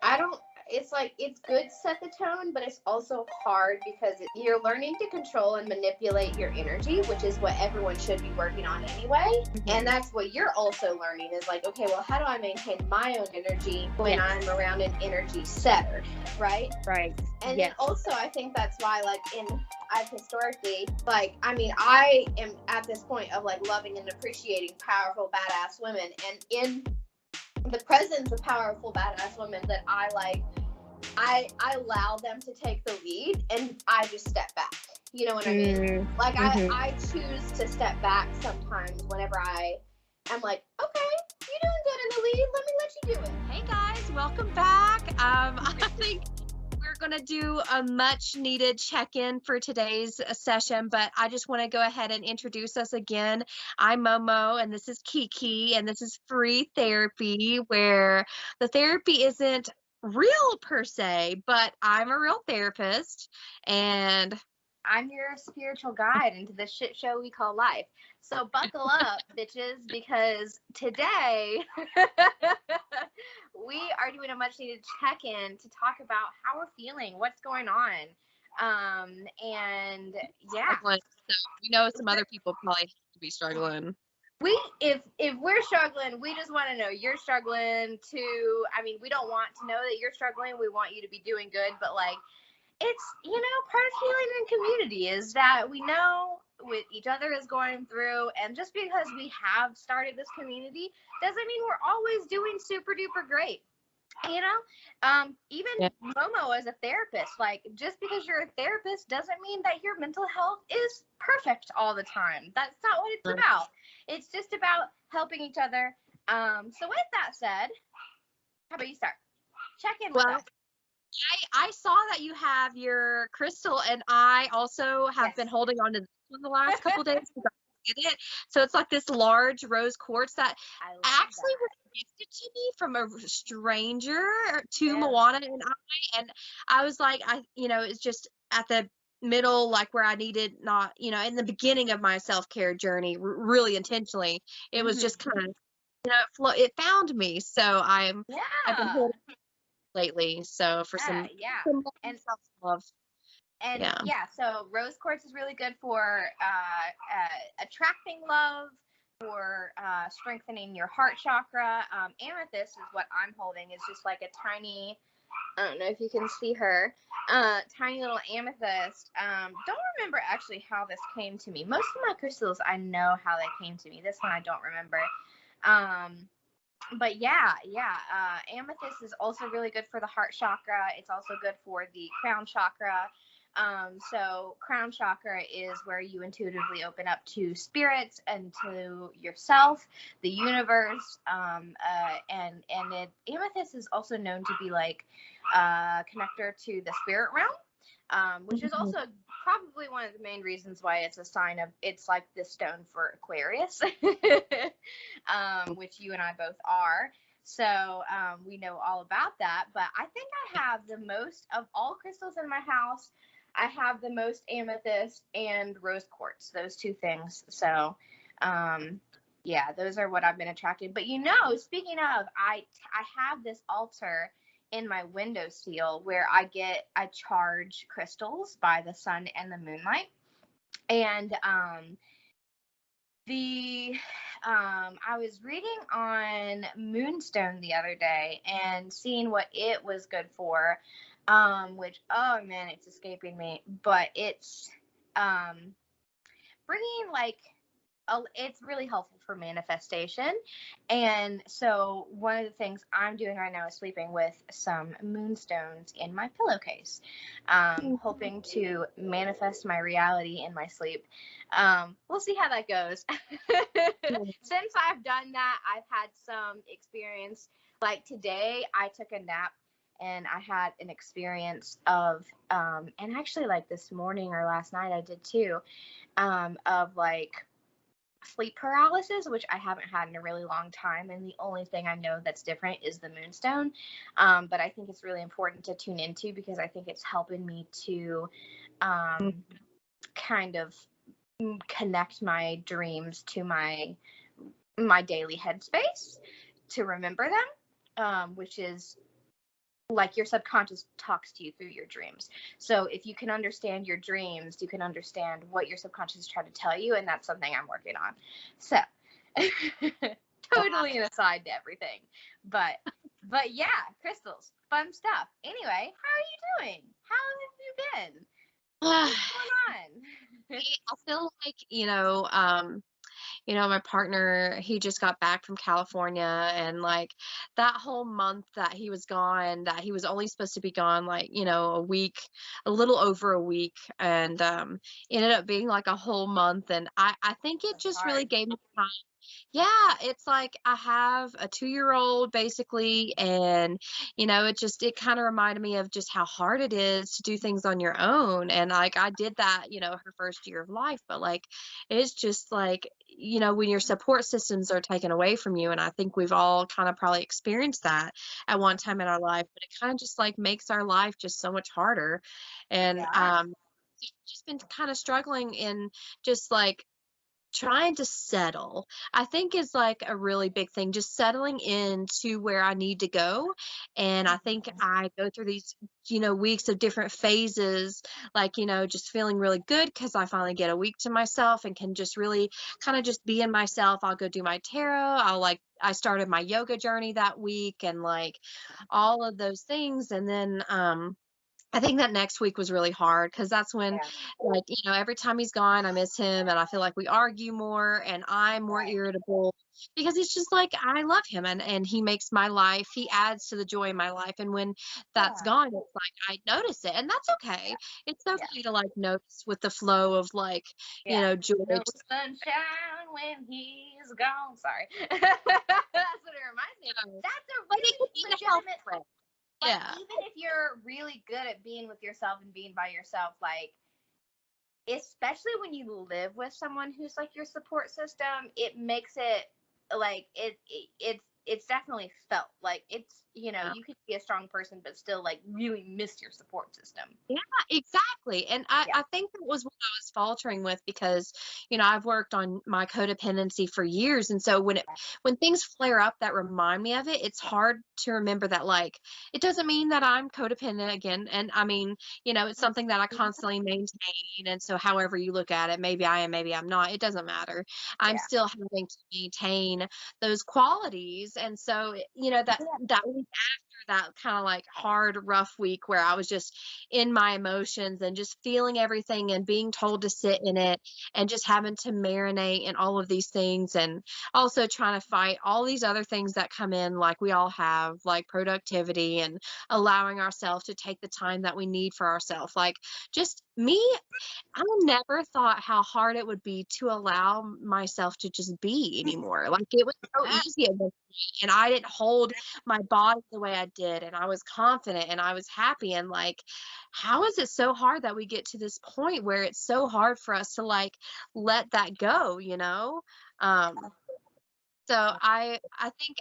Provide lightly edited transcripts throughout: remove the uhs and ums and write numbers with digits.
I don't, it's like, it's good to set the tone, but it's also hard because you're learning to control and manipulate your energy, which is what everyone should be working on anyway. And that's what you're also learning is like, okay, well, how do I maintain my own energy when I'm around an energy setter, right? Right. And then also, I think that's why, like, I've historically, like, I mean, I am at this point of, like, loving and appreciating powerful, badass women. And in the presence of powerful, badass women that I like, I allow them to take the lead and I just step back. You know what I mean? Like, I choose to step back sometimes whenever I am like, okay, you're doing good in the lead. Let me let you do it. Hey guys, welcome back. I think we're going to do a much needed check-in for today's session, but I just want to go ahead and introduce us again. I'm Momo and this is Kiki, and this is free therapy where the therapy isn't real per se, but I'm a real therapist and I'm your spiritual guide into the shit show we call life. So buckle up, bitches, because today we are doing a much needed check-in to talk about how we're feeling, what's going on. And yeah. So we know some other people probably have to be struggling. If we're struggling, we just want to know you're struggling too. I mean, we don't want to know that you're struggling. We want you to be doing good, but like, it's, you know, part of healing in community is that we know what each other is going through. And just because we have started this community doesn't mean we're always doing super duper great. You know, even Momo as a therapist, like, just because you're a therapist doesn't mean that your mental health is perfect all the time. That's not what it's about. It's just about helping each other. So with that said, how about you start? Check in with us. I saw that you have your crystal, and I also have been holding on to this one the last couple days because I get it. So it's like this large rose quartz that actually was gifted to me from a stranger to Moana and I was like, it's just at the middle, like where I needed not, in the beginning of my self-care journey, really intentionally. It was just kind of, it found me. So I've been holding lately, so for some and self-love. And so rose quartz is really good for attracting love, for strengthening your heart chakra. Amethyst is what I'm holding. It's just like a tiny, I don't know if you can see her, tiny little amethyst. Don't remember actually how this came to me. Most of my crystals, I know how they came to me. This one I don't remember. But amethyst is also really good for the heart chakra. It's also good for the crown chakra. So crown chakra is where you intuitively open up to spirits and to yourself, the universe. And amethyst is also known to be like a connector to the spirit realm, which is also probably one of the main reasons why it's a sign of, it's like the stone for Aquarius, which you and I both are. So we know all about that. But I think I have the most of all crystals in my house. I have the most amethyst and rose quartz, those two things. So those are what I've been attracted. But speaking of, I have this altar in my windowsill where I charge crystals by the sun and the moonlight. And I was reading on moonstone the other day and seeing what it was good for, which, oh man, it's escaping me, but it's bringing it's really helpful for manifestation. And so one of the things I'm doing right now is sleeping with some moonstones in my pillowcase, hoping to manifest my reality in my sleep. We'll see how that goes. Since I've done that, I've had some experience. Like today, I took a nap and I had an experience of, and actually like this morning or last night I did too, of like sleep paralysis, which I haven't had in a really long time. And the only thing I know that's different is the moonstone. But I think it's really important to tune into because I think it's helping me to kind of connect my dreams to my daily headspace, to remember them, which is like your subconscious talks to you through your dreams. So if you can understand your dreams, you can understand what your subconscious is trying to tell you, and that's something I'm working on. So totally an aside to everything. But yeah, crystals, fun stuff. Anyway, how are you doing? How have you been? What's going on? I feel like, my partner, he just got back from California, and like that whole month that he was gone, that he was only supposed to be gone like, a week, a little over a week, and ended up being like a whole month. And I think it That's just really hard. gave me time. Yeah, it's like I have a 2-year-old basically, and it kind of reminded me of just how hard it is to do things on your own. And like I did that, her first year of life, but like it's just like, when your support systems are taken away from you, and I think we've all kind of probably experienced that at one time in our life, but it kind of just like makes our life just so much harder. And Yeah. just been kind of struggling in just like trying to settle, I think, is like a really big thing, just settling into where I need to go. And I think I go through these, weeks of different phases, like, just feeling really good because I finally get a week to myself and can just really kind of just be in myself. I'll go do my tarot. I started my yoga journey that week, and like all of those things. And then, I think that next week was really hard because that's when, Yeah. like, every time he's gone, I miss him, and I feel like we argue more, and I'm more Right. irritable because it's just like I love him, and he makes my life, he adds to the joy in my life. And when that's Yeah. gone, it's like I notice it, and that's okay. It's Yeah. okay to like notice with the flow of like, Yeah. joy. No sunshine when he's gone. Sorry. That's what it reminds me of. That's a But it really could be a health legitimate, threat. like, Yeah. even if you're really good at being with yourself and being by yourself, like, especially when you live with someone who's like your support system, it makes it like it's definitely felt like it's, you could be a strong person but still like really miss your support system. Yeah, exactly. And I, Yeah. I think that was what I was faltering with because, I've worked on my codependency for years. And so when things flare up that remind me of it, it's hard to remember that, like, it doesn't mean that I'm codependent again. And I mean, it's something that I constantly maintain. And so however you look at it, maybe I am, maybe I'm not, it doesn't matter. I'm Yeah. still having to maintain those qualities. And so, that week after that kind of like hard, rough week where I was just in my emotions and just feeling everything and being told to sit in it and just having to marinate in all of these things, and also trying to fight all these other things that come in, like we all have, like productivity and allowing ourselves to take the time that we need for ourselves. Like, just me, I never thought how hard it would be to allow myself to just be anymore. Like, it was so easy at one point, and I didn't hold my body the way I did, and I was confident and I was happy. And like, how is it so hard that we get to this point where it's so hard for us to like let that go, so I think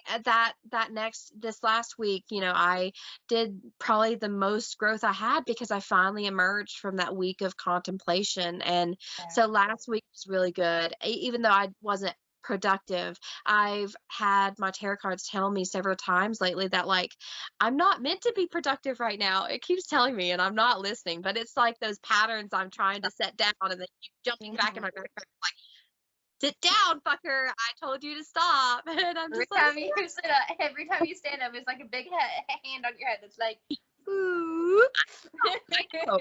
this last week, I did probably the most growth I had because I finally emerged from that week of contemplation. And Yeah. so last week was really good. Even though I wasn't productive, I've had my tarot cards tell me several times lately that like I'm not meant to be productive right now. It keeps telling me, and I'm not listening, but it's like those patterns I'm trying to set down and then keep jumping back in Mhm. my backpack like, sit down, fucker. I told you to stop. And I'm just like, Every time you stand up, it's like a big hand on your head that's like, ooh. I know.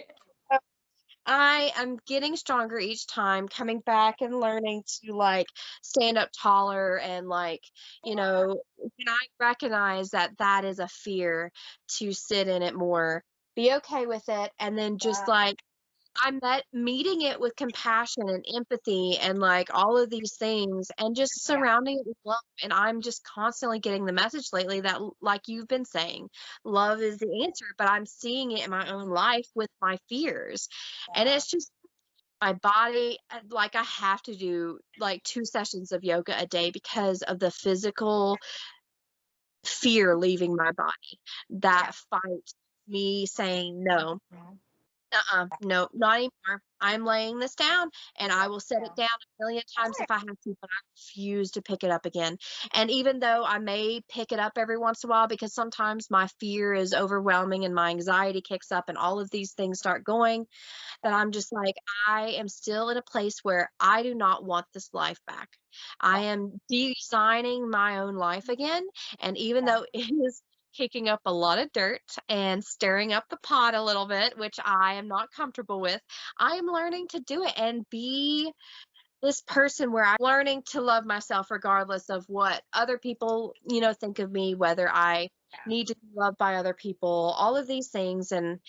I am getting stronger each time, coming back and learning to like stand up taller, and like, when I recognize that that is a fear, to sit in it more, be okay with it, and then just Yeah. like meeting it with compassion and empathy and like all of these things, and just Yeah. surrounding it with love. And I'm just constantly getting the message lately that, like you've been saying, love is the answer, but I'm seeing it in my own life with my fears. And Yeah. it's just my body, like I have to do like 2 sessions of yoga a day because of the physical fear leaving my body, Yeah. that fight me saying no. No, not anymore. I'm laying this down and I will set Yeah. it down a million times if Sure. I have to, but I refuse to pick it up again. And even though I may pick it up every once in a while because sometimes my fear is overwhelming and my anxiety kicks up and all of these things start going, that I'm just like, I am still in a place where I do not want this life back. I Yeah. am designing my own life again. And even Yeah. though it is kicking up a lot of dirt and stirring up the pot a little bit, which I am not comfortable with, I am learning to do it and be this person where I'm learning to love myself regardless of what other people, think of me, whether I Yeah. need to be loved by other people, all of these things. And,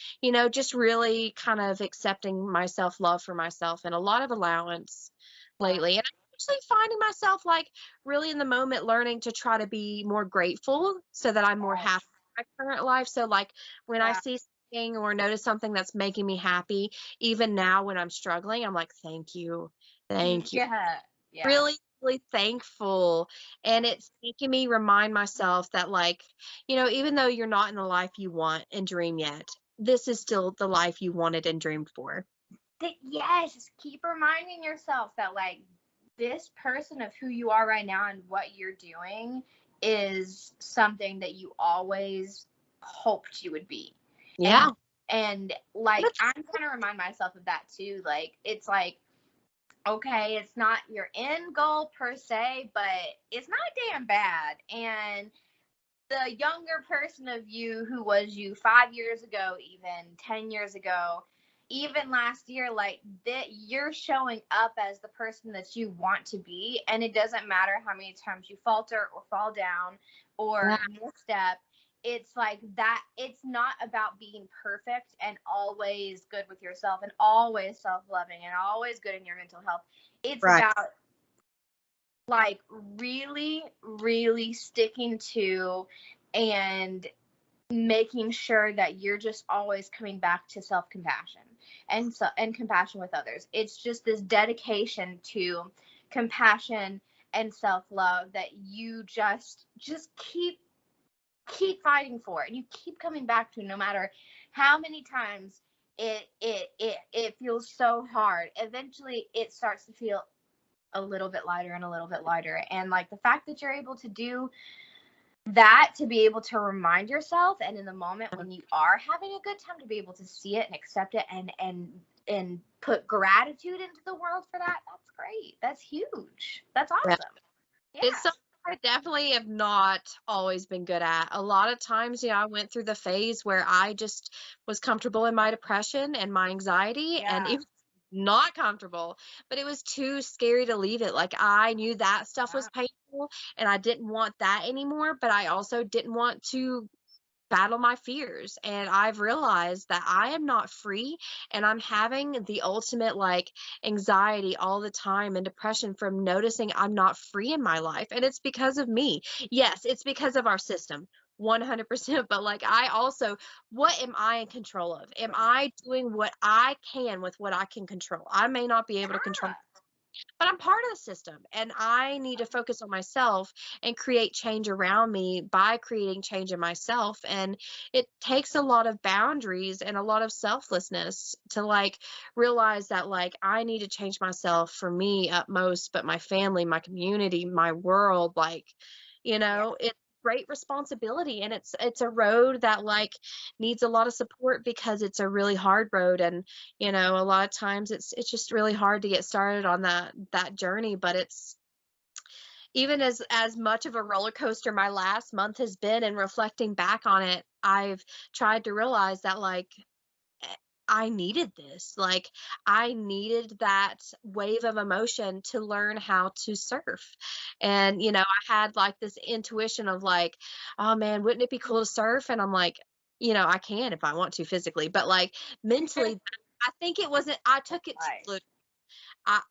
just really kind of accepting my self love for myself and a lot of allowance Yeah. lately. And I'm actually finding myself like really in the moment learning to try to be more grateful so that I'm more happy Yes. in my current life. So, like, when I Yeah. see something or notice something that's making me happy, even now when I'm struggling, I'm like, thank you. Thank you. Yeah. Yeah. Really, really thankful. And Yeah. it's making me remind myself that, like, even though you're not in the life you want and dream yet, this is still the life you wanted and dreamed for. Yes, just keep reminding yourself that like this person of who you are right now and what you're doing is something that you always hoped you would be. Yeah. And like I'm trying to remind myself of that too. Like it's like okay, it's not your end goal per se, but it's not damn bad. And the younger person of you who was you 5 years ago, even 10 years ago, even last year, like that, you're showing up as the person that you want to be. And it doesn't matter how many times you falter or fall down Yeah. or misstep. It's like that. It's not about being perfect and always good with yourself and always self loving and always good in your mental health. It's Right. about like really, really sticking to and making sure that you're just always coming back to self-compassion and compassion with others. It's just this dedication to compassion and self-love that you just keep fighting for and you keep coming back to no matter how many times it feels so hard. Eventually it starts to feel a little bit lighter and a little bit lighter. And like the fact that you're able to do that, to be able to remind yourself, and in the moment when you are having a good time, to be able to see it and accept it and put gratitude into the world for that, that's great. That's huge. That's Yeah. awesome. Yeah. It's something I definitely have not always been good at. A lot of times, I went through the phase where I just was comfortable in my depression and my anxiety, and it Yeah. was not comfortable, but it was too scary to leave it. Like, I knew that stuff was painful and I didn't want that anymore, but I also didn't want to battle my fears. And I've realized that I am not free and I'm having the ultimate like anxiety all the time and depression from noticing I'm not free in my life. And it's because of me. Yes, it's because of our system. 100%. But like, I also, what am I in control of? Am I doing what I can with what I can control? I may not be able to control, but I'm part of the system and I need to focus on myself and create change around me by creating change in myself. And it takes a lot of boundaries and a lot of selflessness to like realize that like I need to change myself for me utmost, but my family, my community, my world, like, Yeah. it's great responsibility and it's a road that like needs a lot of support because it's a really hard road. And a lot of times it's just really hard to get started on that journey, but it's even as much of a roller coaster my last month has been, and reflecting back on it, I've tried to realize that like eh, I needed this. Like, I needed that wave of emotion to learn how to surf. And, I had like this intuition of like, oh man, wouldn't it be cool to surf? And I'm like, I can if I want to physically, but like mentally, I think it wasn't, I took it too Right. literal.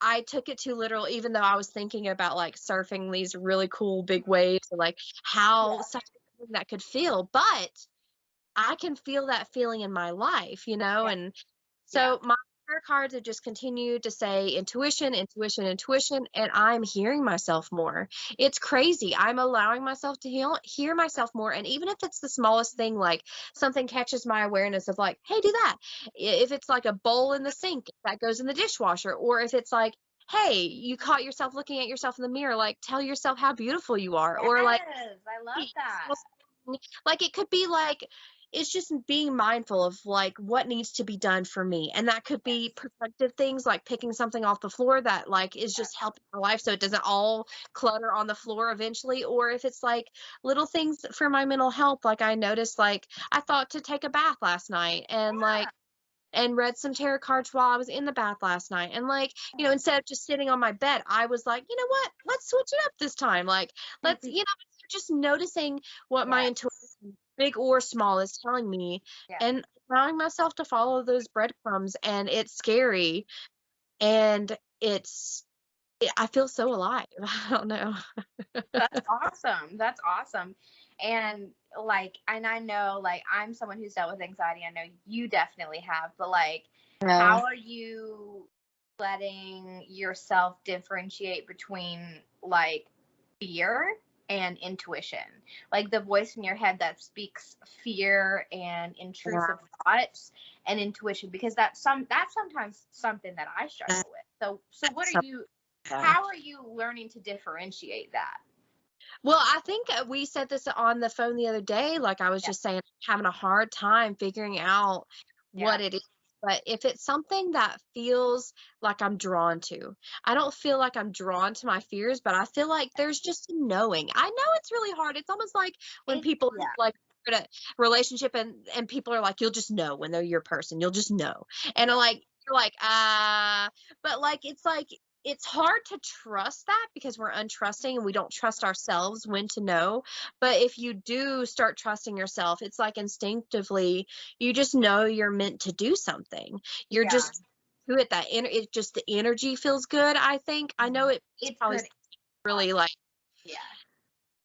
I took it too literal, even though I was thinking about like surfing these really cool big waves and like how Yeah. such a thing that could feel. But I can feel that feeling in my life, Yeah. and Yeah. so my tarot cards have just continued to say intuition, intuition, intuition, and I'm hearing myself more. It's crazy. I'm allowing myself to hear myself more. And even if it's the smallest thing, like something catches my awareness of like, hey, do that. If it's like a bowl in the sink, that goes in the dishwasher. Or if it's like, hey, you caught yourself looking at yourself in the mirror, like tell yourself how beautiful you are. Or like, Yes, I love that. like it could be like it's just being mindful of like what needs to be done for me, and that could be productive things like picking something off the floor that like is just helping my life so it doesn't all clutter on the floor eventually. Or if it's like little things for my mental health, like I noticed like I thought to take a bath last night and like and read some tarot cards while I was in the bath last night. And like, you know, instead of just sitting on my bed, I was like, you know what? Let's switch it up this time. Like, let's, you know, just noticing what my intuition, big or small, is telling me and allowing myself to follow those breadcrumbs. And it's scary. And I feel so alive. I don't know. That's awesome. That's awesome. And like, and I know, like, I'm someone who's dealt with anxiety. I know you definitely have, but like, how are you letting yourself differentiate between like fear and intuition? Like the voice in your head that speaks fear and intrusive thoughts and intuition, because that's sometimes something that I struggle with. So what are you, how are you learning to differentiate that? Well, I think we said this on the phone the other day. Like I was just saying, having a hard time figuring out what it is. But if it's something that feels like I'm drawn to, I don't feel like I'm drawn to my fears, but I feel like there's just a knowing. I know it's really hard. It's almost like when people like in a relationship and people are like, you'll just know when they're your person. You'll just know. And like, you're like, but like, it's hard to trust that because we're untrusting and we don't trust ourselves when to know. But if you do start trusting yourself, it's like instinctively, you just know you're meant to do something. You're just do it that it just the energy feels good. I think I know it's probably good. really like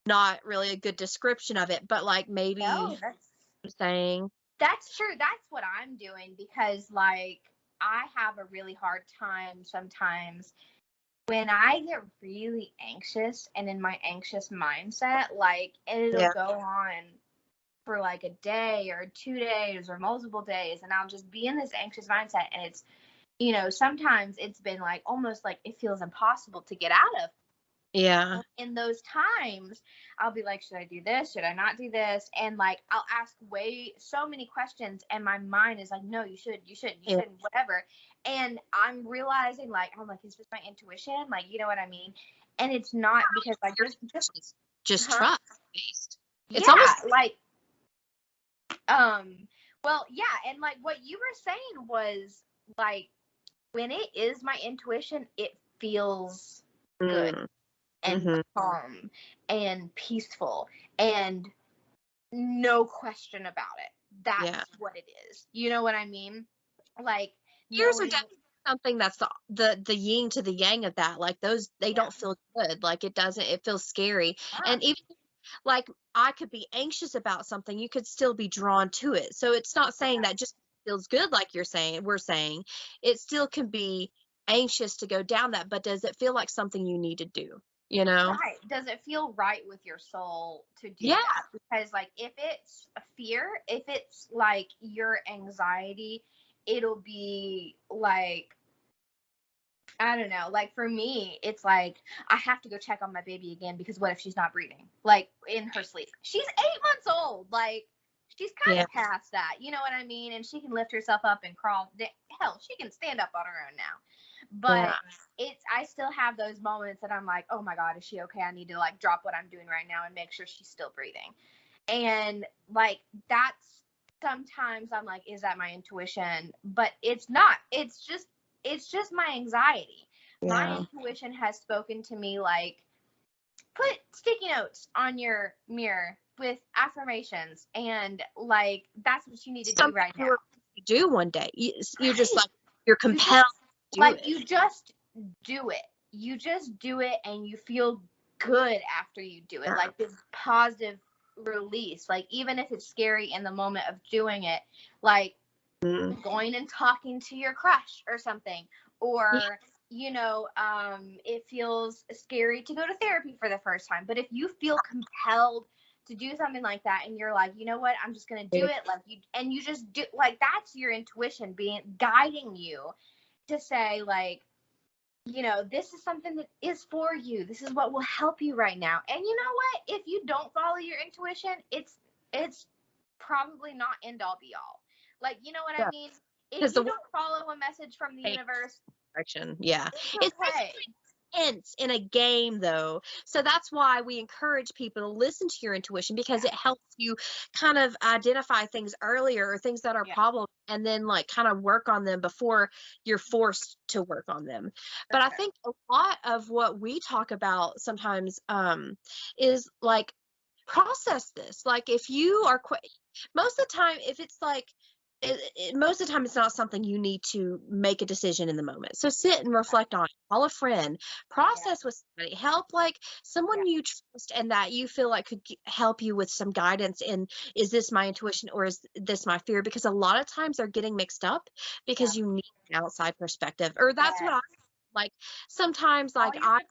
not really a good description of it, but like maybe I'm saying That's true. That's what I'm doing, because like I have a really hard time sometimes when I get really anxious and in my anxious mindset, like it'll go on for like a day or 2 days or multiple days, and I'll just be in this anxious mindset, and it's, you know, sometimes it's been like almost like it feels impossible to get out of. In those times, I'll be like, should I do this? Should I not do this? And like, I'll ask so many questions, and my mind is like, no, you should, whatever. And I'm realizing, like, I'm like, is this my intuition? Like, you know what I mean? And it's not, because like, just trust based. It's almost like, well, yeah. And like what you were saying was like, when it is my intuition, it feels good and calm and peaceful and no question about it. That's what it is. You know what I mean? Like, fears are definitely something that's the yin to the yang of that. Like those, they don't feel good. Like it feels scary. And even like I could be anxious about something, you could still be drawn to it. So it's not saying that just feels good, like we're saying it still can be anxious to go down that, but does it feel like something you need to do, you know? Right. Does it feel right with your soul to do that? Because like if it's a fear, if it's like your anxiety, it'll be like, I don't know, like for me, it's like I have to go check on my baby again, because what if she's not breathing like in her sleep? She's 8 months old. Like she's kind of past that, you know what I mean? And she can lift herself up and crawl. Hell, she can stand up on her own now. But I still have those moments that I'm like, oh my God, is she okay? I need to like drop what I'm doing right now and make sure she's still breathing. And like that's, sometimes I'm like, is that my intuition? But it's not. It's just my anxiety. My intuition has spoken to me like, put sticky notes on your mirror with affirmations, and like that's what you need to do right now. Do one day. You're just like, you're compelled to do it. You just do it. You just do it, and you feel good after you do it. Like this positive release. Like even if it's scary in the moment of doing it, like going and talking to your crush or something, or it feels scary to go to therapy for the first time. But if you feel compelled to do something like that, and you're like, you know what, I'm just gonna do it, like you just do, like, that's your intuition guiding you to say, like, this is something that is for you. This is what will help you right now. And you know what? If you don't follow your intuition, it's probably not end all be all. Like, you know what I mean? If you don't follow a message from the universe, direction, yeah, it's okay. Intense in a game, though, so that's why we encourage people to listen to your intuition, because it helps you kind of identify things earlier, or things that are problems, and then like kind of work on them before you're forced to work on them. But I think a lot of what we talk about sometimes is like, process this. Like, if you are most of the time, if it's like most of the time, it's not something you need to make a decision in the moment. So sit and reflect on it. Call a friend, process with somebody, help like someone you trust and that you feel like could help you with some guidance in, is this my intuition or is this my fear? Because a lot of times they're getting mixed up, because you need an outside perspective. Or that's what I like. Sometimes like I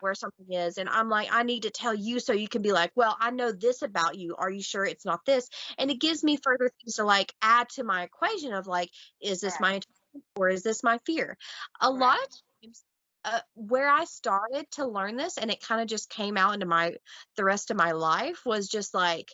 where something is, and I'm like, I need to tell you so you can be like, well, I know this about you, are you sure it's not this? And it gives me further things to like add to my equation of like, is this my intuition or is this my fear? A lot of times, where I started to learn this, and it kind of just came out into the rest of my life, was just like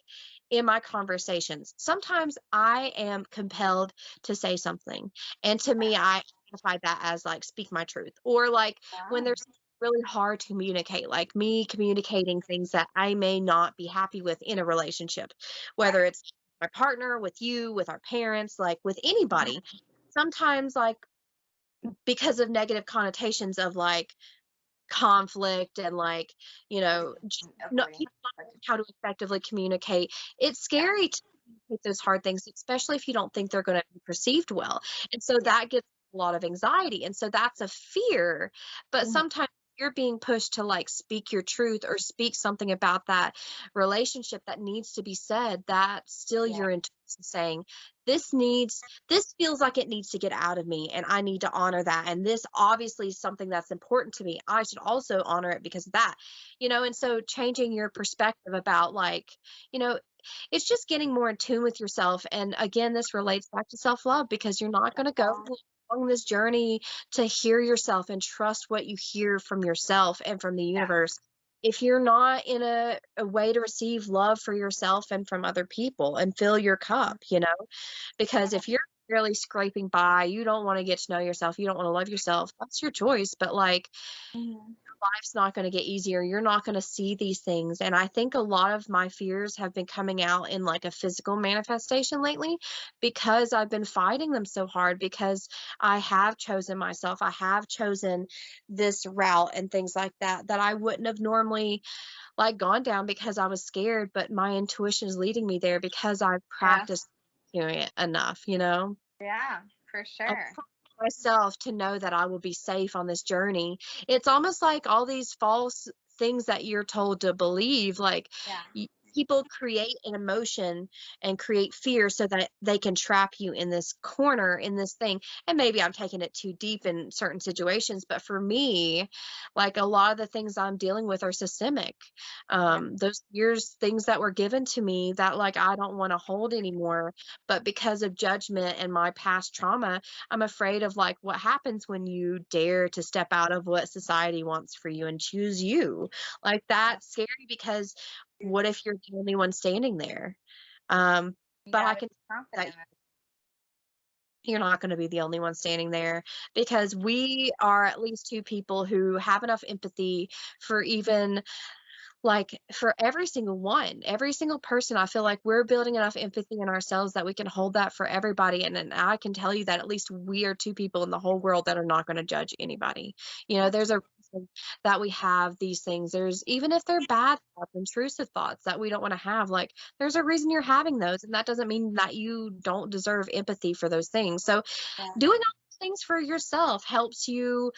in my conversations. Sometimes I am compelled to say something, and to me, I identify that as like, speak my truth. Or like when there's really hard to communicate, like me communicating things that I may not be happy with in a relationship, whether it's my partner, with you, with our parents, like with anybody. Sometimes, like, because of negative connotations of like conflict and like, not people not knowing how to effectively communicate, it's scary to communicate those hard things, especially if you don't think they're going to be perceived well. And so that gives a lot of anxiety, and so that's a fear. But sometimes you're being pushed to like speak your truth or speak something about that relationship that needs to be said, that still your intuition saying, this feels like it needs to get out of me, and I need to honor that. And this obviously is something that's important to me. I should also honor it because of that, and so changing your perspective about like, it's just getting more in tune with yourself. And again, this relates back to self-love, because you're not going to go along this journey to hear yourself and trust what you hear from yourself and from the universe if you're not in a way to receive love for yourself and from other people and fill your cup, because if you're really scraping by, you don't want to get to know yourself, you don't want to love yourself, that's your choice. But like, life's not going to get easier. You're not going to see these things. And I think a lot of my fears have been coming out in like a physical manifestation lately, because I've been fighting them so hard, because I have chosen myself. I have chosen this route and things like that I wouldn't have normally like gone down, because I was scared, but my intuition is leading me there because I've practiced hearing it enough, Yeah, for sure. myself to know that I will be safe on this journey. It's almost like all these false things that you're told to believe, like people create an emotion and create fear so that they can trap you in this corner, in this thing. And maybe I'm taking it too deep in certain situations, but for me, like a lot of the things I'm dealing with are systemic. Those years, things that were given to me that like I don't want to hold anymore, but because of judgment and my past trauma, I'm afraid of like what happens when you dare to step out of what society wants for you and choose you. Like that's scary, because what if you're the only one standing there? But I can that you're not going to be the only one standing there, because we are at least two people who have enough empathy for even like for every single person. I feel like we're building enough empathy in ourselves that we can hold that for everybody. And I can tell you that at least we are two people in the whole world that are not going to judge anybody. There's a reason that we have these things. There's, even if they're bad thoughts, intrusive thoughts that we don't want to have, like there's a reason you're having those. And that doesn't mean that you don't deserve empathy for those things. So doing all those things for yourself helps you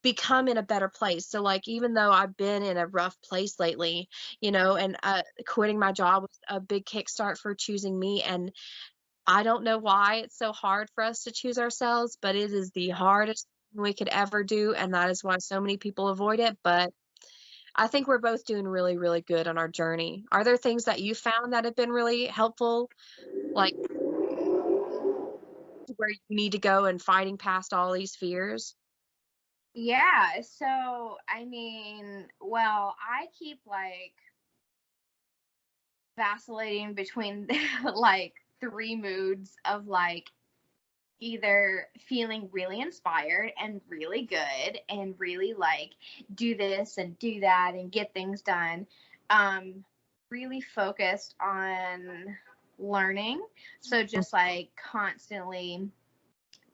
become in a better place. So like, even though I've been in a rough place lately, and quitting my job was a big kickstart for choosing me. And I don't know why it's so hard for us to choose ourselves, but it is the hardest thing we could ever do, and that is why so many people avoid it, but I think we're both doing really, really good on our journey. Are there things that you found that have been really helpful, like where you need to go and fighting past all these fears? Yeah, so I mean, well, I keep like vacillating between like three moods of like either feeling really inspired and really good and really like do this and do that and get things done. Um, really focused on learning. So just like constantly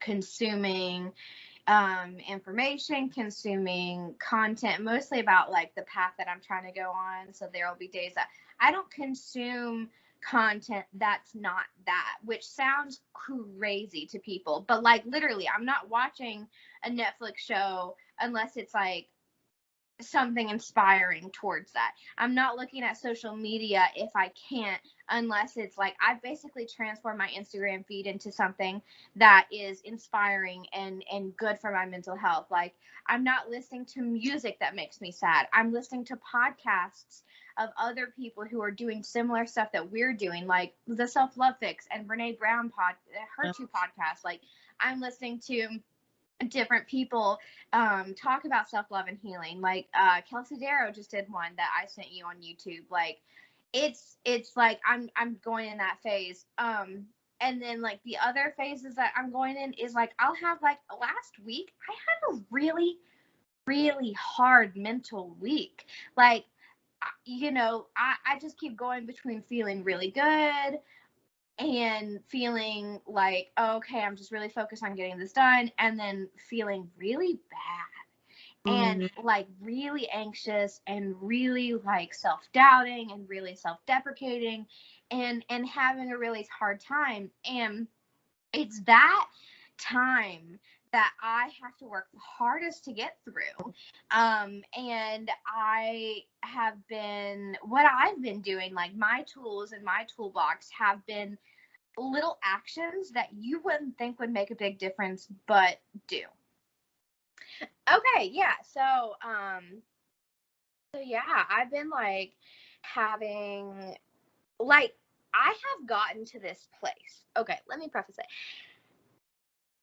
consuming information, consuming content, mostly about like the path that I'm trying to go on. So there will be days that I don't consume content that's not that, which sounds crazy to people, but like literally, I'm not watching a Netflix show unless it's like something inspiring towards that. I'm not looking at social media if I can't, unless it's like I've basically transformed my Instagram feed into something that is inspiring and good for my mental health. Like I'm not listening to music that makes me sad. I'm listening to podcasts of other people who are doing similar stuff that we're doing, like the Self Love Fix and Brene Brown her two podcasts. Like I'm listening to different people talk about self-love and healing, like Kelsey Darrow just did one that I sent you on YouTube. Like it's like I'm going in that phase, and then like the other phases that I'm going in is like I'll have like last week I had a really hard mental week. Like I just keep going between feeling really good and feeling like, oh, okay, I'm just really focused on getting this done, and then feeling really bad and Mhm. like really anxious and really like self-doubting and really self-deprecating and having a really hard time. And it's that time that I have to work the hardest to get through. And what I've been doing, like my tools in my toolbox have been little actions that you wouldn't think would make a big difference, but do. Okay, yeah. So yeah, I've been like having like I have gotten to this place. Okay, let me preface it.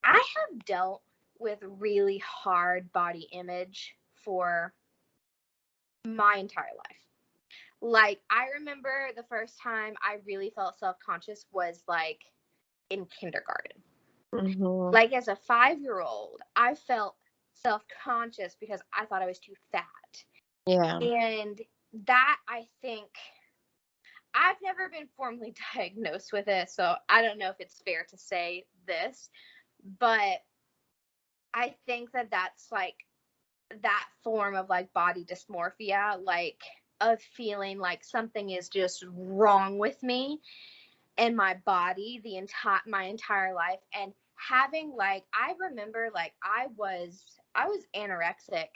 I have dealt with really hard body image for my entire life. Like I remember the first time I really felt self-conscious was like in kindergarten. Mhm. Like as a 5-year-old, I felt self-conscious because I thought I was too fat. Yeah. And that I think I've never been formally diagnosed with it, so I don't know if it's fair to say this, but I think that that's like that form of like body dysmorphia, like of feeling like something is just wrong with me in my body my entire life. And having like I remember like I was anorexic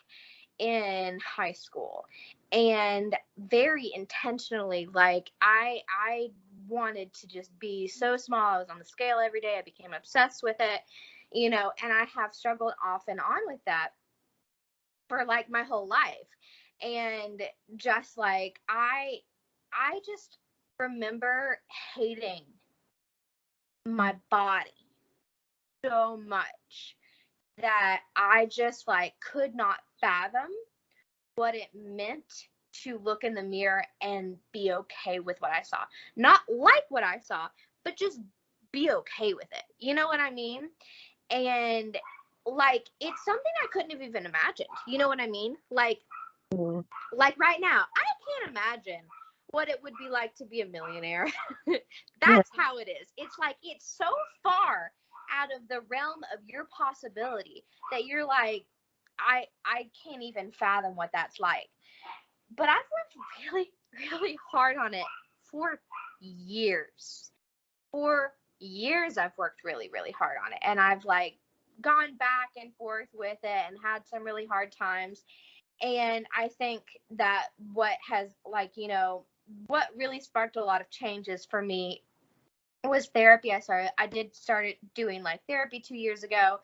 in high school, and very intentionally, like I wanted to just be so small. I was on the scale every day. I became obsessed with it, and I have struggled off and on with that for like my whole life. And just like I just remember hating my body so much that I just like could not fathom what it meant to look in the mirror and be okay with what I saw. Not like what I saw, but just be okay with it. You know what I mean? And like it's something I couldn't have even imagined. You know what I mean? Mhm. Like right now, I can't imagine what it would be like to be a millionaire. Yeah. That's how it is. It's like it's so far out of the realm of your possibility that you're like, I can't even fathom what that's like. But I've worked really, really hard on it for years. For years I've worked really, really hard on it. And I've like gone back and forth with it and had some really hard times. And I think that what has like, what really sparked a lot of changes for me was therapy. I did started doing like therapy 2 years ago.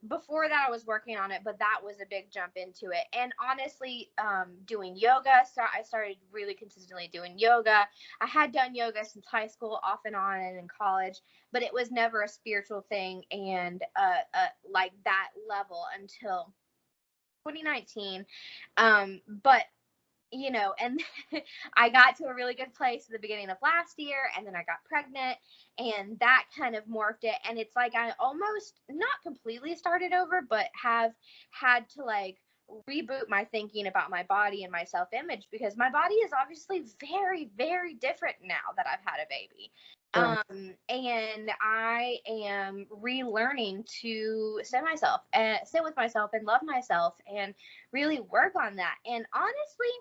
Before that I was working on it, but that was a big jump into it. And honestly, doing yoga, so I started really consistently doing yoga. I had done yoga since high school, off and on, and in college, but it was never a spiritual thing, and like that level until 2019. But and I got to a really good place at the beginning of last year, and then I got pregnant, and that kind of morphed it. And it's like I almost not completely started over, but have had to like reboot my thinking about my body and my self-image, because my body is obviously very, very different now that I've had a baby. And I am relearning to sit with myself and love myself and really work on that. And honestly,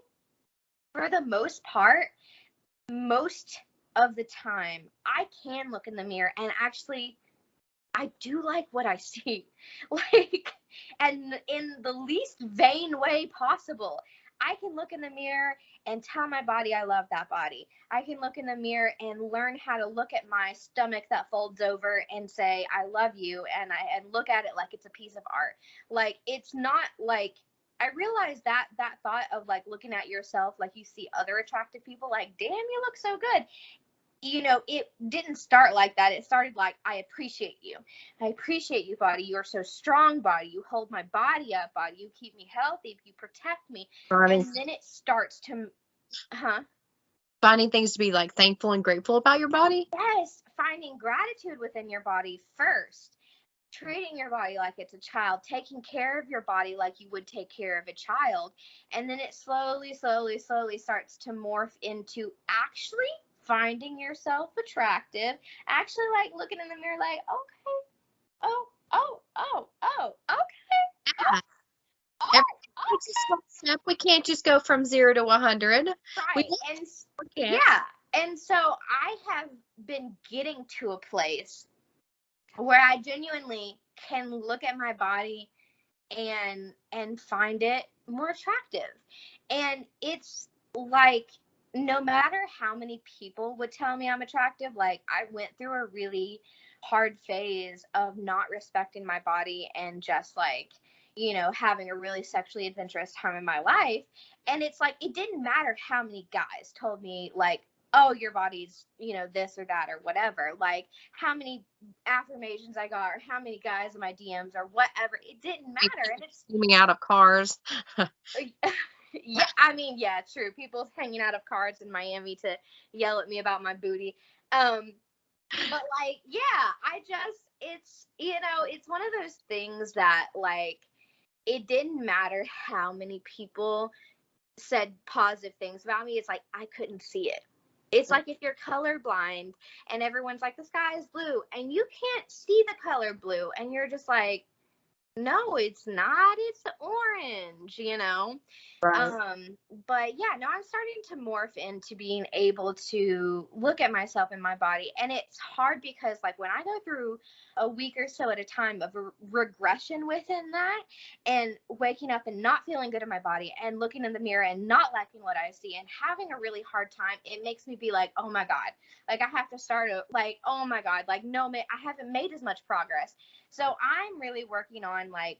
for the most part, most of the time, I can look in the mirror and actually I do like what I see. Like, and in the least vain way possible. I can look in the mirror and tell my body I love that body. I can look in the mirror and learn how to look at my stomach that folds over and say I love you, and look at it like it's a piece of art. Like, it's not like I realize that thought of like looking at yourself like you see other attractive people, like, damn, you look so good. It didn't start like that. It started like, I appreciate you. I appreciate you, body. You're so strong, body. You hold my body up, body. You keep me healthy. You protect me. Finding, And then it starts to, finding things to be like thankful and grateful about your body. yes, finding gratitude within your body first. Treating your body like it's a child, taking care of your body like you would take care of a child. And then it slowly, slowly, slowly starts to morph into actually finding yourself attractive, actually like looking in the mirror like, okay, okay, Yeah. oh, It's a small step. We can't just go from 0 to 100. We right. And can't. yeah. And so I have been getting to a place where I genuinely can look at my body and find it more attractive. And it's like, no matter how many people would tell me I'm attractive, like, I went through a really hard phase of not respecting my body and just like, having a really sexually adventurous time in my life. And it's like, it didn't matter how many guys told me like, oh, your body's, this or that or whatever, like how many affirmations I got or how many guys in my DMs or whatever. It didn't matter. And it's Zooming out of cars. yeah, I mean, yeah, true. People hanging out of cars in Miami to yell at me about my booty. But like, yeah, it's one of those things that like, it didn't matter how many people said positive things about me. It's like, I couldn't see it. It's like if you're colorblind and everyone's like, the sky is blue, and you can't see the color blue, and you're just like, no, it's not, it's orange. Right. But yeah, no, I'm starting to morph into being able to look at myself and my body. And it's hard because like when I go through a week or so at a time of a regression within that, and waking up and not feeling good in my body and looking in the mirror and not liking what I see and having a really hard time, it makes me be like, oh my God, like I have to start like, oh my God, like, no, I haven't made as much progress. So I'm really working on like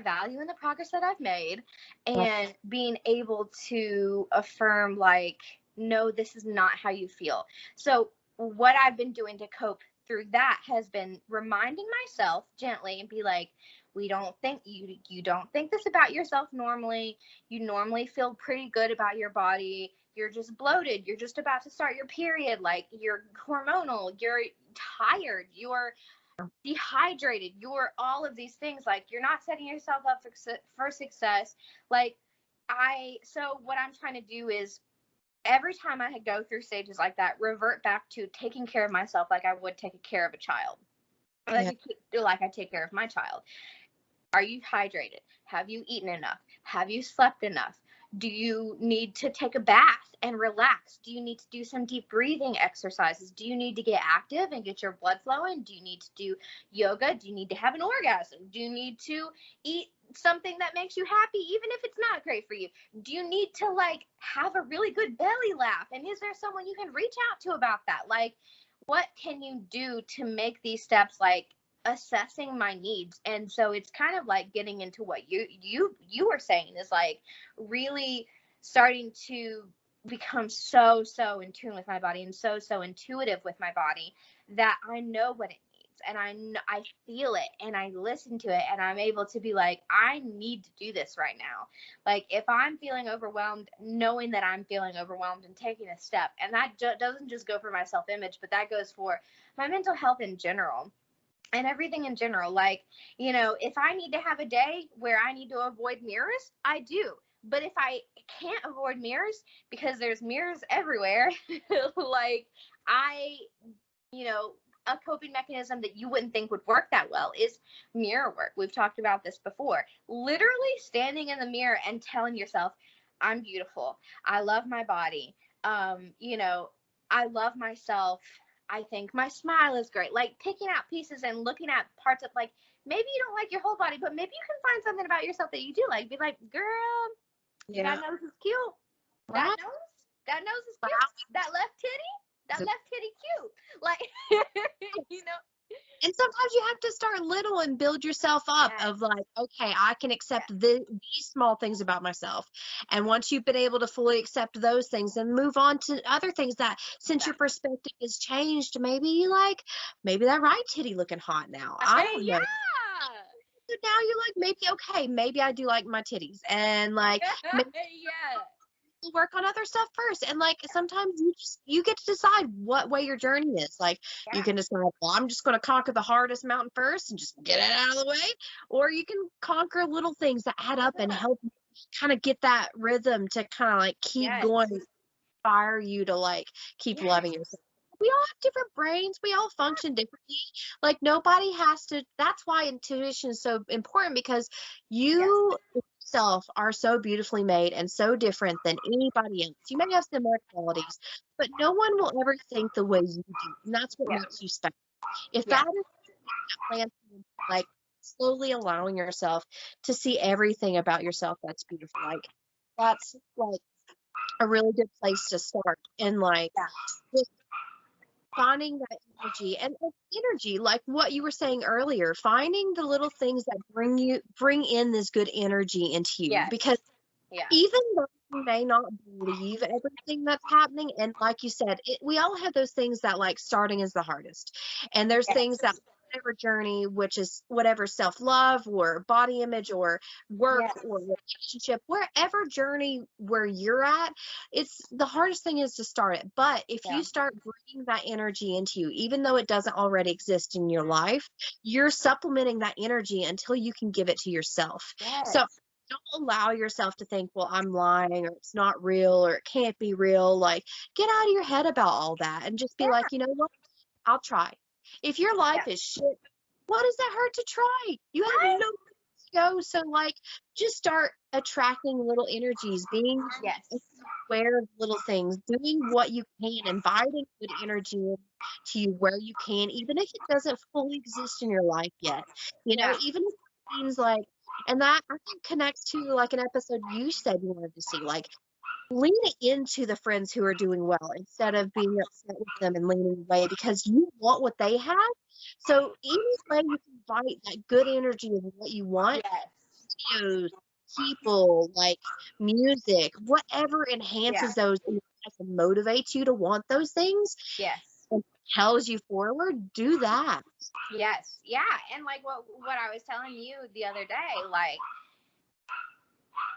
valuing the progress that I've made and being able to affirm like, no, this is not how you feel. So what I've been doing to cope through that has been reminding myself gently and be like, we don't think you don't think this about yourself normally. You normally feel pretty good about your body. You're just bloated. You're just about to start your period. Like, you're hormonal. You're tired. You're dehydrated. You're all of these things. Like, you're not setting yourself up for success. Like, so what I'm trying to do is every time I go through stages like that, revert back to taking care of myself like I would take care of a child. Like I take care of my child. Are you hydrated? Have you eaten enough? Have you slept enough? Do you need to take a bath and relax? Do you need to do some deep breathing exercises? Do you need to get active and get your blood flowing? Do you need to do yoga? Do you need to have an orgasm? Do you need to eat something that makes you happy, even if it's not great for you? Do you need to like have a really good belly laugh? And is there someone you can reach out to about that? Like, what can you do to make these steps, like assessing my needs? And so it's kind of like getting into what you were saying, is like really starting to become so in tune with my body, and so intuitive with my body, that I know what it needs, and I feel it, and I listen to it, and I'm able to be like, I need to do this right now. Like if I'm feeling overwhelmed, knowing that I'm feeling overwhelmed and taking a step. And that doesn't just go for my self-image, but that goes for my mental health in general and everything in general. Like, if I need to have a day where I need to avoid mirrors, I do. But if I can't avoid mirrors because there's mirrors everywhere, like I, you know, a coping mechanism that you wouldn't think would work that well is mirror work. We've talked about this before. Literally standing in the mirror and telling yourself, I'm beautiful. I love my body. I love myself. I think my smile is great. Like picking out pieces and looking at parts of, like, maybe you don't like your whole body, but maybe you can find something about yourself that you do like. Be like, girl, that nose is cute. That Right. nose is cute. That left titty cute. Like, you know. And sometimes you have to start little and build yourself up Yes. of like, okay, I can accept these small things about myself. And once you've been able to fully accept those things, and move on to other things that, since your perspective has changed, maybe that right titty looking hot now. I don't know. So now you're like, maybe I do like my titties, and like maybe work on other stuff first. And like sometimes you get to decide what way your journey is. Like you can decide, well, I'm just going to conquer the hardest mountain first and just get it out of the way, or you can conquer little things that add up and help you kind of get that rhythm to kind of like keep going, inspire you to like keep loving yourself. We all have different brains. We all function differently. Like nobody has to. That's why intuition is so important, because you yourself are so beautifully made and so different than anybody else. You may have similar qualities, but no one will ever think the way you do, and that's what makes you special. If that is plan, like slowly allowing yourself to see everything about yourself that's beautiful, like that's like a really good place to start. And like just finding that energy, like what you were saying earlier, finding the little things that bring in this good energy into you. Because even though you may not believe everything that's happening, and like you said, we all have those things that like starting is the hardest, and there's things that whatever journey, which is whatever self-love or body image or work or relationship, wherever journey where you're at, it's the hardest thing is to start it. But if you start bringing that energy into you, even though it doesn't already exist in your life, you're supplementing that energy until you can give it to yourself. So don't allow yourself to think, well, I'm lying, or it's not real, or it can't be real. Like, get out of your head about all that and just be like, you know what? I'll try. If your life is shit, what does that hurt to try? You have no place to go. So, like, just start attracting little energies, being aware of little things, doing what you can, inviting good energy to you where you can, even if it doesn't fully exist in your life yet. Even if it seems like, and that I think connects to like an episode you said you wanted to see, like lean into the friends who are doing well instead of being upset with them and leaning away because you want what they have. So any way you can invite that good energy of what you want, videos, people, like music, whatever enhances those and motivates you to want those things, and propels you forward, do that. And like what I was telling you the other day, like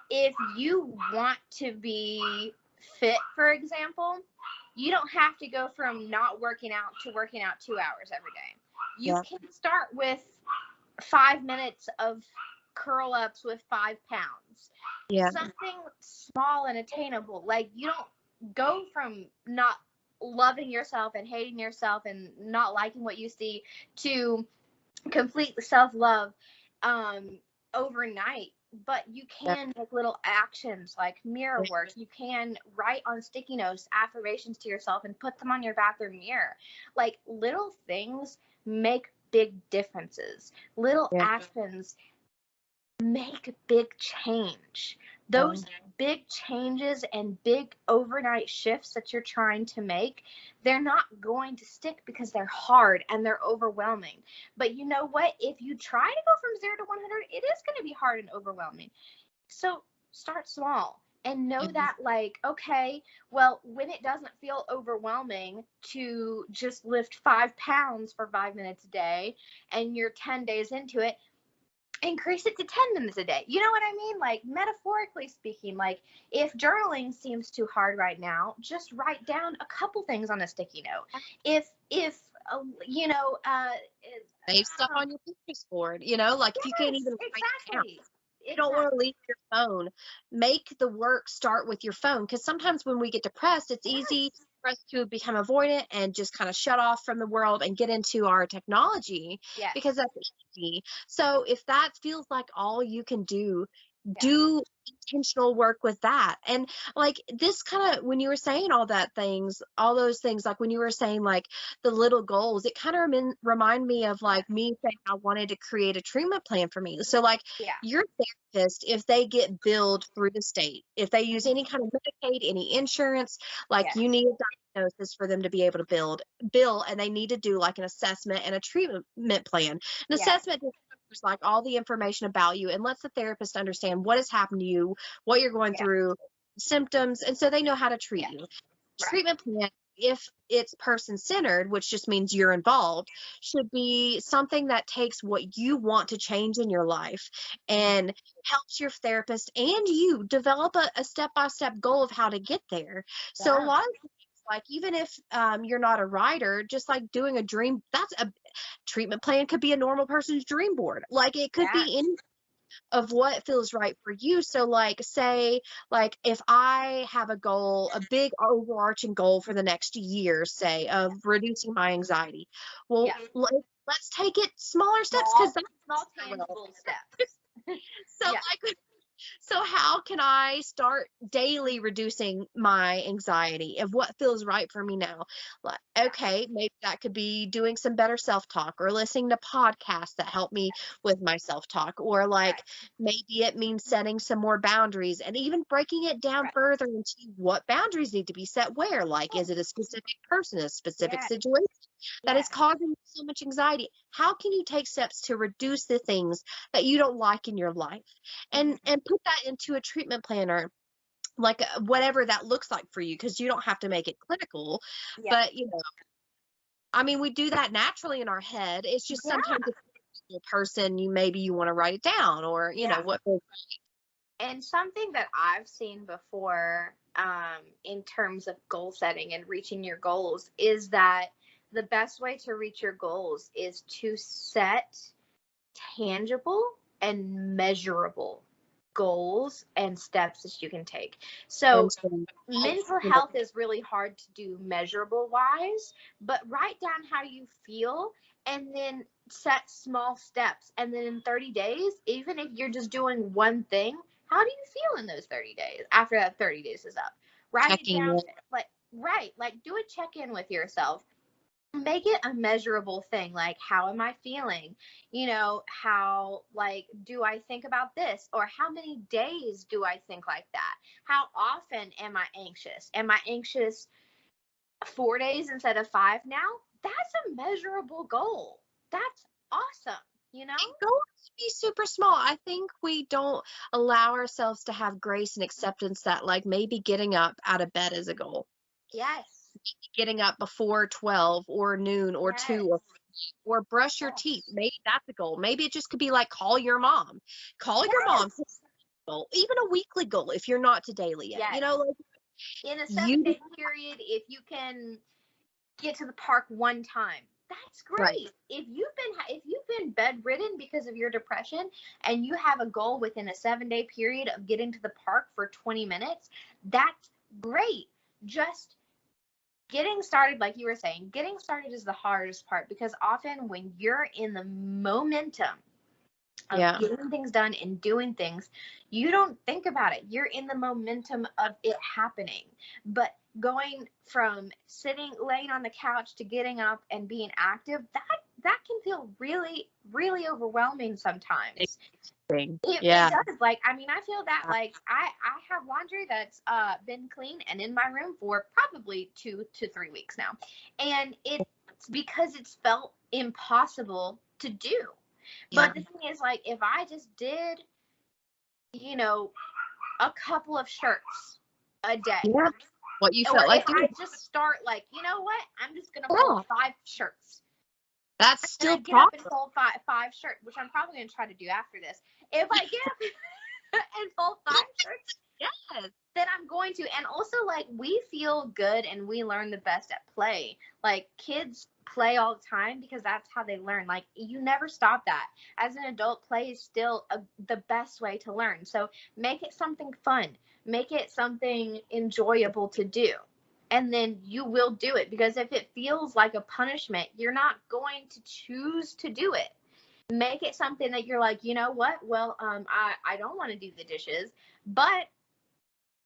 if you want to be fit, for example, you don't have to go from not working out to working out 2 hours every day. You can start with 5 minutes of curl ups with 5 pounds. Something small and attainable. Like you don't go from not loving yourself and hating yourself and not liking what you see to complete self-love overnight. But you can make little actions like mirror work. You can write on sticky notes affirmations to yourself and put them on your bathroom mirror. Like little things make big differences. Little actions make big change. Those big changes and big overnight shifts that you're trying to make, they're not going to stick because they're hard and they're overwhelming. But you know what? If you try to go from 0 to 100, it is going to be hard and overwhelming. So start small and know that, like, okay, well, when it doesn't feel overwhelming to just lift 5 pounds for 5 minutes a day and you're 10 days into it, increase it to 10 minutes a day. You know what I mean? Like, metaphorically speaking, like, if journaling seems too hard right now, just write down a couple things on a sticky note. If you know, save stuff on your Pinterest board, you know, like if you can't even write it down. exactly. You don't want to leave your phone. Make the work start with your phone, because sometimes when we get depressed, it's easy for us to become avoidant and just kind of shut off from the world and get into our technology, because that's easy. So if that feels like all you can do, do intentional work with that. And like this kind of, when you were saying all those things, like when you were saying like the little goals, it kind of remind me of like me saying I wanted to create a treatment plan for me. So like your therapist, if they get billed through the state, if they use any kind of Medicaid, any insurance, like you need a diagnosis for them to be able to bill, and they need to do like an assessment and a treatment plan. An assessment just like all the information about you and lets the therapist understand what has happened to you, what you're going through, symptoms, and so they know how to treat you. Treatment plan, if it's person-centered, which just means you're involved, should be something that takes what you want to change in your life and helps your therapist and you develop a step-by-step goal of how to get there. So a lot of things, like even if you're not a writer, just like doing a dream, that's a treatment plan could be a normal person's dream board. Like it could be any of what feels right for you. So like say like if I have a goal, a big overarching goal for the next year, say, of reducing my anxiety, well let's take it smaller steps, because that's small tangible steps. So like, so how can I start daily reducing my anxiety of what feels right for me now? Like, okay, maybe that could be doing some better self-talk or listening to podcasts that help me with my self-talk, or like maybe it means setting some more boundaries and even breaking it down further into what boundaries need to be set where. Like, is it a specific person, a specific situation that is causing so much anxiety? How can you take steps to reduce the things that you don't like in your life, and put that into a treatment plan, or like whatever that looks like for you, because you don't have to make it clinical, but you know, I mean, we do that naturally in our head. It's just sometimes a person, you want to write it down, or you know what. And something that I've seen before in terms of goal setting and reaching your goals is that the best way to reach your goals is to set tangible and measurable goals and steps that you can take. So mental health is really hard to do measurable wise, but write down how you feel and then set small steps. And then in 30 days, even if you're just doing one thing, how do you feel in those 30 days after that 30 days is up? Write it down. Like do a check-in with yourself. Make it a measurable thing. Like, how am I feeling? You know, how, like, do I think about this? Or how many days do I think like that? How often am I anxious? Am I anxious 4 days instead of 5 now? That's a measurable goal. That's awesome. You know, goals be super small. I think we don't allow ourselves to have grace and acceptance that like maybe getting up out of bed is a goal. Getting up before 12 or noon or 2 or brush your teeth. Maybe that's a goal. Maybe it just could be like call your mom. Call your mom. Goal. Even a weekly goal if you're not to daily yet. You know, like in a 7-day period, if you can get to the park one time, that's great. If you've been bedridden because of your depression and you have a goal within a 7-day period of getting to the park for 20 minutes, that's great. Just getting started, like you were saying, getting started is the hardest part, because often when you're in the momentum of getting things done and doing things, you don't think about it. You're in the momentum of it happening. But going from laying on the couch to getting up and being active, that can feel really, really overwhelming sometimes. It does. Like, I mean, I feel that, like, I have laundry that's been clean and in my room for probably 2 to 3 weeks now. And it's because it's felt impossible to do. But the thing is, like, if I just did, you know, a couple of shirts a day. Yeah. What you or felt like if I just start, like, you know what? I'm just going to fold 5 shirts. That's still get up and fold five shirts, which I'm probably going to try to do after this. If I get up and fold 5 shirts, yes, then I'm going to. And also, like, we feel good and we learn the best at play. Like, kids play all the time because that's how they learn. Like, you never stop that. As an adult, play is still the best way to learn. So make it something fun. Make it something enjoyable to do. And then you will do it, because if it feels like a punishment, you're not going to choose to do it. Make it something that you're like, you know what? Well, I don't want to do the dishes, but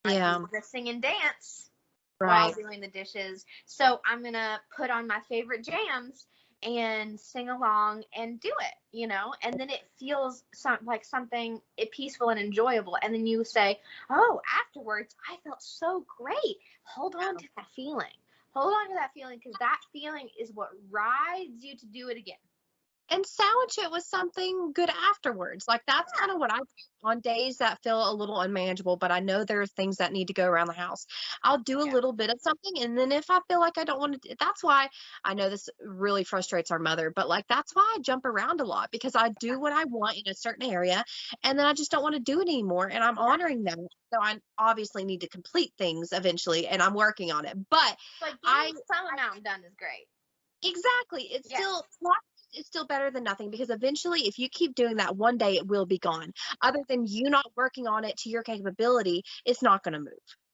I want to sing and dance while doing the dishes. So I'm going to put on my favorite jams and sing along and do it, you know, and then it feels like something peaceful and enjoyable. And then you say, oh, afterwards, I felt so great. Hold on to that feeling. Hold on to that feeling, because that feeling is what rides you to do it again. And sandwich it with something good afterwards. Like, that's kind of what I do on days that feel a little unmanageable, but I know there are things that need to go around the house. I'll do a little bit of something, and then if I feel like I don't want to, that's why I know this really frustrates our mother, but, like, that's why I jump around a lot, because I do what I want in a certain area, and then I just don't want to do it anymore, and I'm honoring that. So I obviously need to complete things eventually, and I'm working on it. But getting some amount done is great. Exactly. It's still better than nothing, because eventually, if you keep doing that, one day it will be gone. Other than you not working on it to your capability, it's not going to move.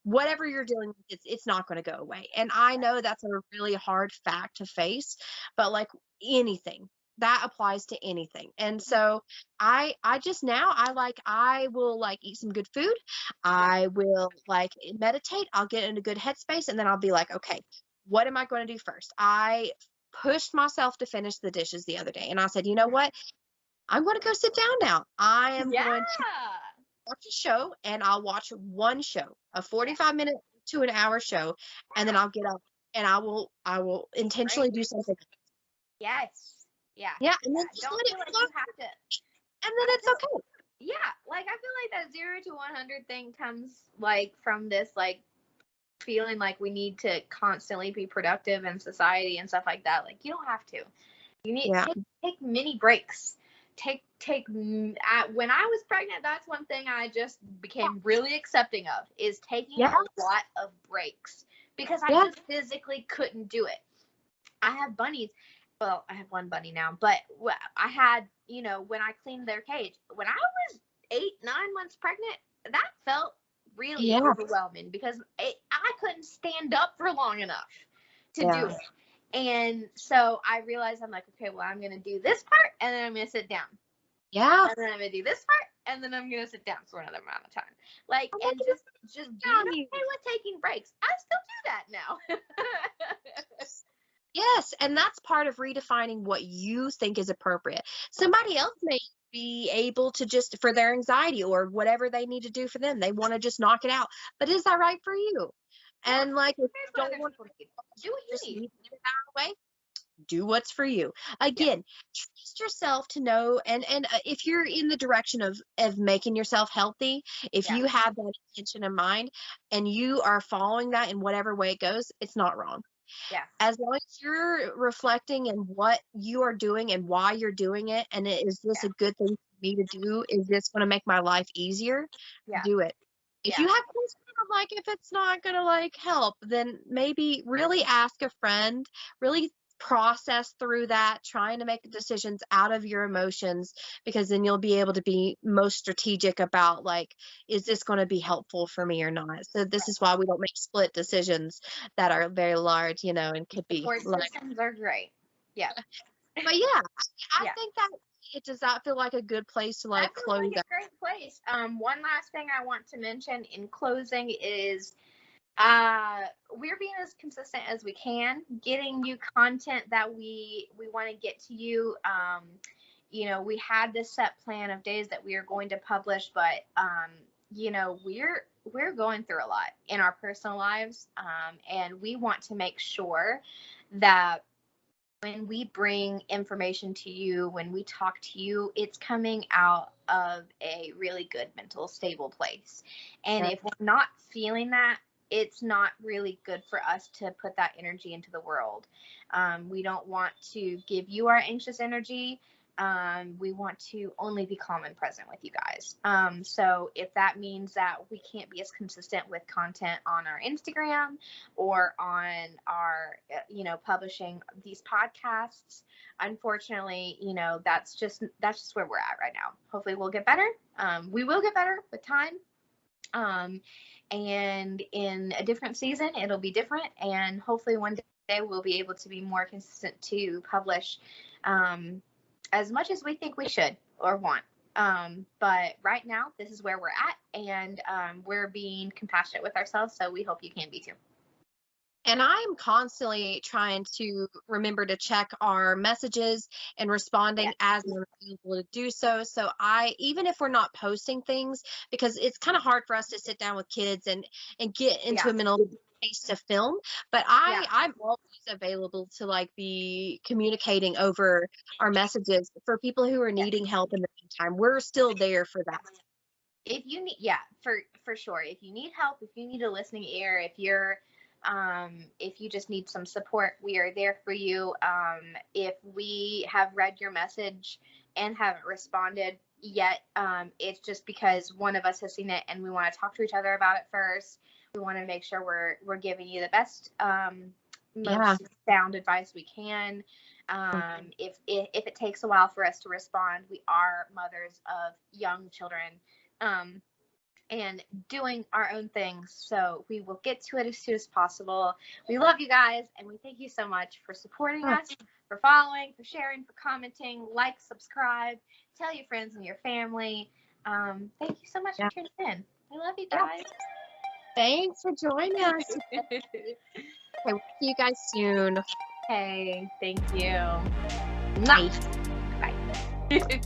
Whatever you're dealing with, it's not going to go away. And I know that's a really hard fact to face, but, like, anything that applies to anything. And so I just now I will, like, eat some good food. I will, like, meditate. I'll get in a good headspace, and then I'll be like, okay, what am I going to do first? I pushed myself to finish the dishes the other day, and I said, you know what? I'm going to go sit down now. I am going to watch a show, and I'll watch one show, a 45-minute to an hour show, and then I'll get up and I will intentionally do something. Yes. Yeah. Yeah. And then just don't let feel it like you have to. And then it's okay. Yeah. Like, I feel like that 0 to 100 thing comes, like, from this, like, feeling like we need to constantly be productive in society and stuff like that. Like, you don't have to. You need to take mini breaks. When I was pregnant, that's one thing I just became really accepting of, is taking a lot of breaks, because I just physically couldn't do it. I have bunnies. Well, I have one bunny now, but I had, you know, when I cleaned their cage, when I was 8, 9 months pregnant, that felt really overwhelming, because I couldn't stand up for long enough to do it. And so I realized, I'm like, okay, well, I'm going to do this part, and then I'm going to sit down. Yeah. And then I'm going to do this part, and then I'm going to sit down for another amount of time. Like, and just being okay with taking breaks. I still do that now. Yes, and that's part of redefining what you think is appropriate. Somebody else may be able to just, for their anxiety or whatever they need to do for them, they want to just knock it out. But is that right for you? And, like, if you don't want to do what you need. Get it out of the way, do what's for you. Again, trust yourself to know, and if you're in the direction of making yourself healthy, if you have that intention in mind and you are following that in whatever way it goes, it's not wrong. Yeah. As long as you're reflecting in what you are doing and why you're doing it, and is this a good thing for me to do? Is this going to make my life easier? Do it. If you have questions of, like, if it's not going to, like, help, then maybe really ask a friend, really process through that, trying to make decisions out of your emotions, because then you'll be able to be most strategic about, like, is this going to be helpful for me or not? So this is why we don't make split decisions that are very large, you know, and could be like, systems are great. Yeah. But yeah, I think that does that feel like a good place to, like, close out? A great place. One last thing I want to mention in closing is We're being as consistent as we can, getting you content that we want to get to you. We had this set plan of days that we are going to publish, but we're going through a lot in our personal lives, and we want to make sure that when we bring information to you, when we talk to you, it's coming out of a really good mental stable place. And if we're not feeling that, it's not really good for us to put that energy into the world. We don't want to give you our anxious energy. We want to only be calm and present with you guys. So if that means that we can't be as consistent with content on our Instagram or on our, publishing these podcasts, unfortunately, that's just where we're at right now. Hopefully we'll get better. We will get better with time. And in a different season, it'll be different. And hopefully one day we'll be able to be more consistent to publish, as much as we think we should or want. But right now, this is where we're at, and we're being compassionate with ourselves, so we hope you can be too. And I'm constantly trying to remember to check our messages and responding as we're able to do so. So even if we're not posting things, because it's kind of hard for us to sit down with kids and get into a mental space to film, but I'm always available to be communicating over our messages for people who are needing help in the meantime. We're still there for that. If you need, for sure. If you need help, if you need a listening ear, if you just need some support, we are there for you. If we have read your message and haven't responded yet, it's just because one of us has seen it and we want to talk to each other about it first. We want to make sure we're giving you the best, most sound advice we can. If it takes a while for us to respond, we are mothers of young children. And doing our own things. So we will get to it as soon as possible. We love you guys, and we thank you so much for supporting us, for following, for sharing, for commenting, subscribe, tell your friends and your family. Thank you so much for tuning in. I love you guys. Thanks for joining us. Okay, we'll see you guys soon. Hey, thank you. Bye. Bye.